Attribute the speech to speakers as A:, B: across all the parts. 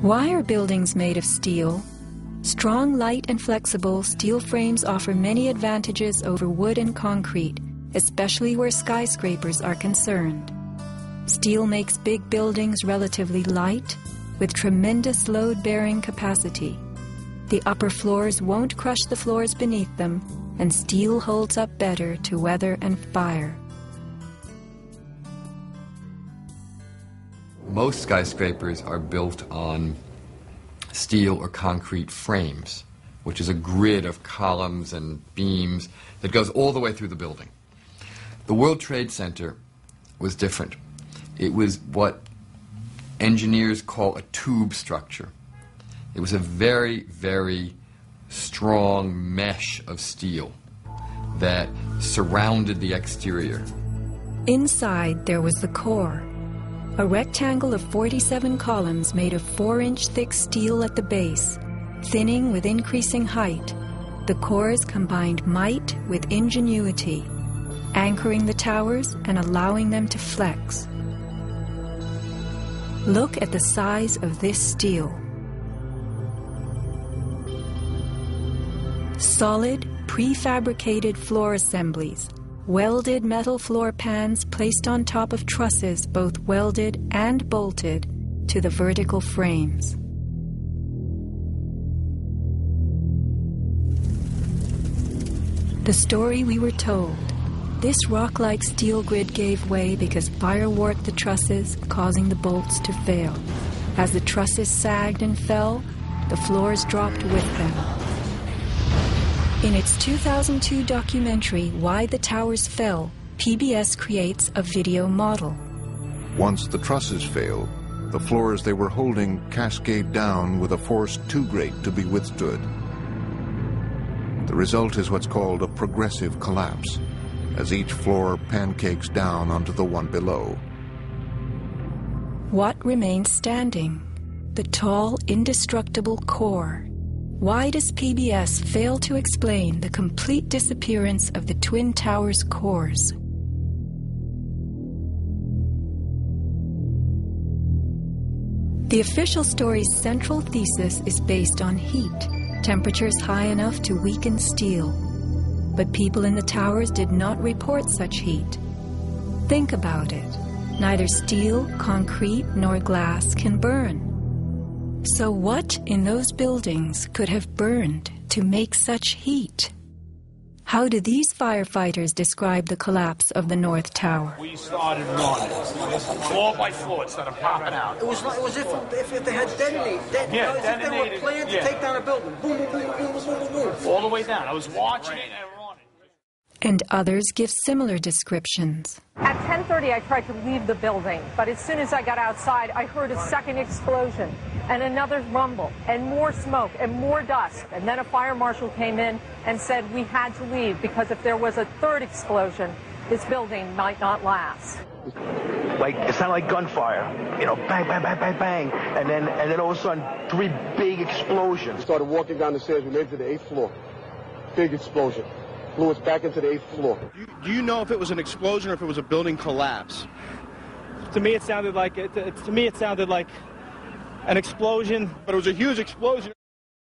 A: Why are buildings made of steel? Strong, light, and flexible steel frames offer many advantages over wood and concrete, especially where skyscrapers are concerned. Steel makes big buildings relatively light, with tremendous load-bearing capacity. The upper floors won't crush the floors beneath them, and steel holds up better to weather and fire.
B: Most skyscrapers are built on steel or concrete frames, which is a grid of columns and beams that goes all the way through the building. The World Trade Center was different. It was what engineers call a tube structure. It was a very, very strong mesh of steel that surrounded the exterior.
A: Inside there was the core, a rectangle of 47 columns made of 4-inch thick steel at the base, thinning with increasing height. The cores combined might with ingenuity, anchoring the towers and allowing them to flex. Look at the size of this steel. Solid, prefabricated floor assemblies, welded metal floor pans placed on top of trusses both welded and bolted to the vertical frames. The story we were told. This rock-like steel grid gave way because fire warped the trusses, causing the bolts to fail. As the trusses sagged and fell, the floors dropped with them. In its 2002 documentary, Why the Towers Fell, PBS creates a video model.
C: Once the trusses fail, the floors they were holding cascade down with a force too great to be withstood. The result is what's called a progressive collapse, as each floor pancakes down onto the one below.
A: What remains standing? The tall, indestructible core. Why does PBS fail to explain the complete disappearance of the Twin Towers' cores? The official story's central thesis is based on heat, temperatures high enough to weaken steel. But people in the towers did not report such heat. Think about it. Neither steel, concrete, nor glass can burn. So what in those buildings could have burned to make such heat? How do these firefighters describe the collapse of the North Tower?
D: We started running, floor by floor, instead of popping out.
E: It was if they had detonated.
D: Yeah,
E: as if they were planned to take down a building. Boom, boom, boom, boom, boom, boom, boom.
D: All the way down. I was watching it and running.
A: And others give similar descriptions.
F: At 10:30, I tried to leave the building, but as soon as I got outside, I heard a second explosion and another rumble and more smoke and more dust. And then a fire marshal came in and said we had to leave because if there was a third explosion, this building might not last.
G: Like, it sounded like gunfire, you know, bang, bang, bang, bang, bang, and then all of a sudden, 3 big explosions.
H: We started walking down the stairs. We made it to the 8th floor. Big explosion. Blew us back into the 8th floor.
I: Do you know if it was an explosion or if it was a building collapse?
J: To me, it sounded like an explosion,
I: but it was a huge explosion.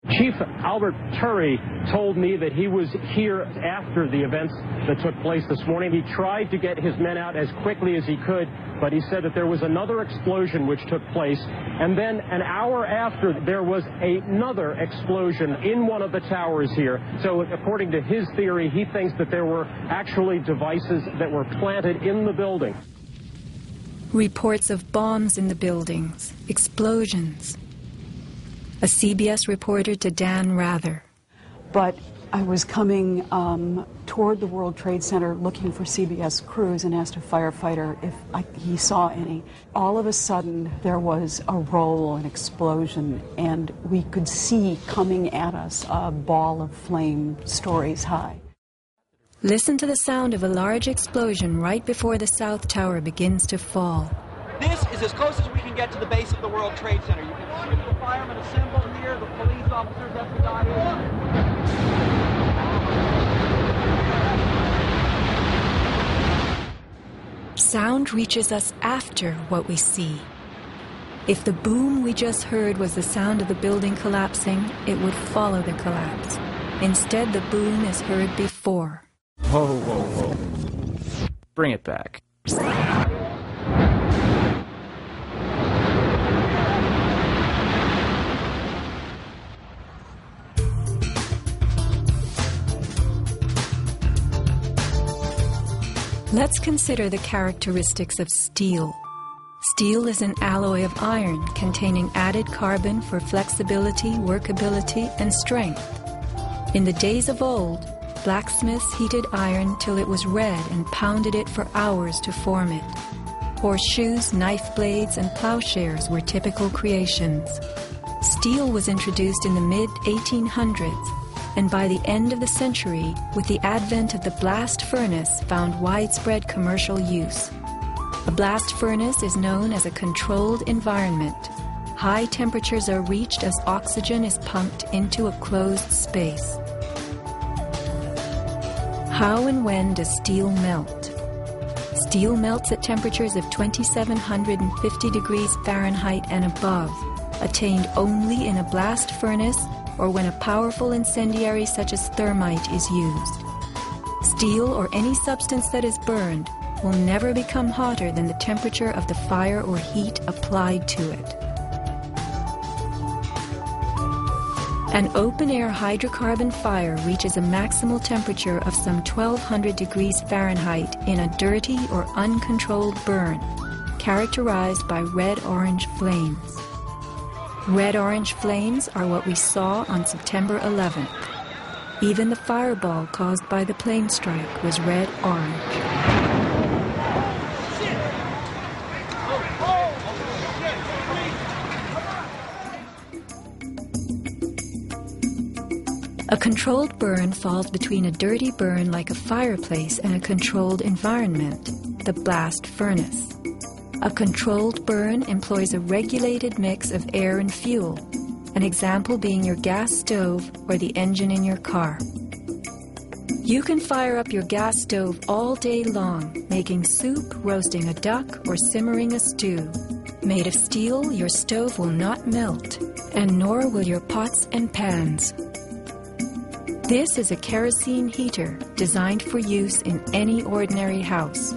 K: Chief Albert Turry told me that he was here after the events that took place this morning. He tried to get his men out as quickly as he could, but he said that there was another explosion which took place, and then an hour after there was another explosion in one of the towers here. So according to his theory, he thinks that there were actually devices that were planted in the building.
A: Reports of bombs in the buildings, explosions. A CBS reporter to Dan Rather.
L: But I was coming toward the World Trade Center looking for CBS crews and asked a firefighter if he saw any. All of a sudden, there was a roll, an explosion, and we could see coming at us a ball of flame stories high.
A: Listen to the sound of a large explosion right before the South Tower begins to fall.
M: This is as close as we can get to the base of the World Trade Center. You can see the firemen assembled here, the police officers at the dais.
A: Sound reaches us after what we see. If the boom we just heard was the sound of the building collapsing, it would follow the collapse. Instead, the boom is heard before.
N: Whoa, whoa, whoa. Bring it back.
A: Let's consider the characteristics of steel. Steel is an alloy of iron containing added carbon for flexibility, workability, and strength. In the days of old, blacksmiths heated iron till it was red and pounded it for hours to form it. Horseshoes, knife blades, and plowshares were typical creations. Steel was introduced in the mid-1800s, and by the end of the century, with the advent of the blast furnace, found widespread commercial use. A blast furnace is known as a controlled environment. High temperatures are reached as oxygen is pumped into a closed space. How and when does steel melt? Steel melts at temperatures of 2750 degrees Fahrenheit and above, attained only in a blast furnace or when a powerful incendiary such as thermite is used. Steel or any substance that is burned will never become hotter than the temperature of the fire or heat applied to it. An open-air hydrocarbon fire reaches a maximal temperature of some 1200 degrees Fahrenheit in a dirty or uncontrolled burn, characterized by red-orange flames. Red-orange flames are what we saw on September 11th. Even the fireball caused by the plane strike was red-orange. A controlled burn falls between a dirty burn like a fireplace and a controlled environment, the blast furnace. A controlled burn employs a regulated mix of air and fuel, an example being your gas stove or the engine in your car. You can fire up your gas stove all day long, making soup, roasting a duck, or simmering a stew. Made of steel, your stove will not melt, and nor will your pots and pans. This is a kerosene heater designed for use in any ordinary house.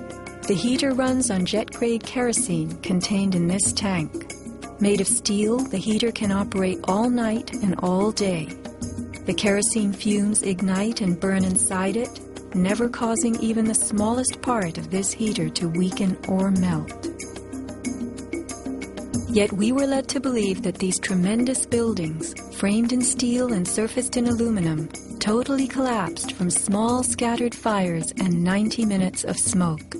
A: The heater runs on jet-grade kerosene contained in this tank. Made of steel, the heater can operate all night and all day. The kerosene fumes ignite and burn inside it, never causing even the smallest part of this heater to weaken or melt. Yet we were led to believe that these tremendous buildings, framed in steel and surfaced in aluminum, totally collapsed from small scattered fires and 90 minutes of smoke.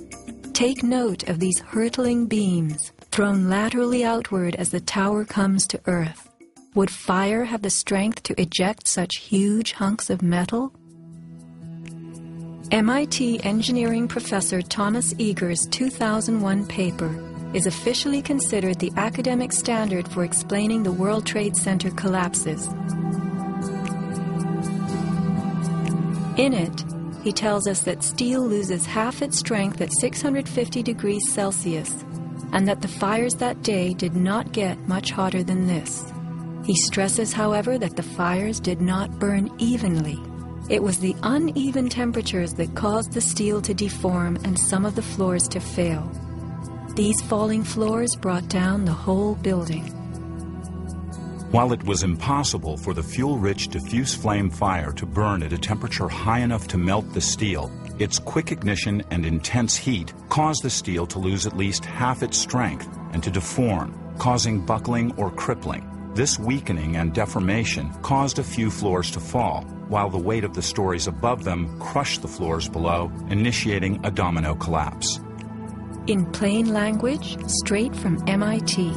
A: Take note of these hurtling beams, thrown laterally outward as the tower comes to earth. Would fire have the strength to eject such huge hunks of metal? MIT engineering professor Thomas Eager's 2001 paper is officially considered the academic standard for explaining the World Trade Center collapses. In it, he tells us that steel loses half its strength at 650 degrees Celsius, and that the fires that day did not get much hotter than this. He stresses, however, that the fires did not burn evenly. It was the uneven temperatures that caused the steel to deform and some of the floors to fail. These falling floors brought down the whole building.
O: While it was impossible for the fuel-rich diffuse flame fire to burn at a temperature high enough to melt the steel, its quick ignition and intense heat caused the steel to lose at least half its strength and to deform, causing buckling or crippling. This weakening and deformation caused a few floors to fall, while the weight of the stories above them crushed the floors below, initiating a domino collapse.
A: In plain language, straight from MIT,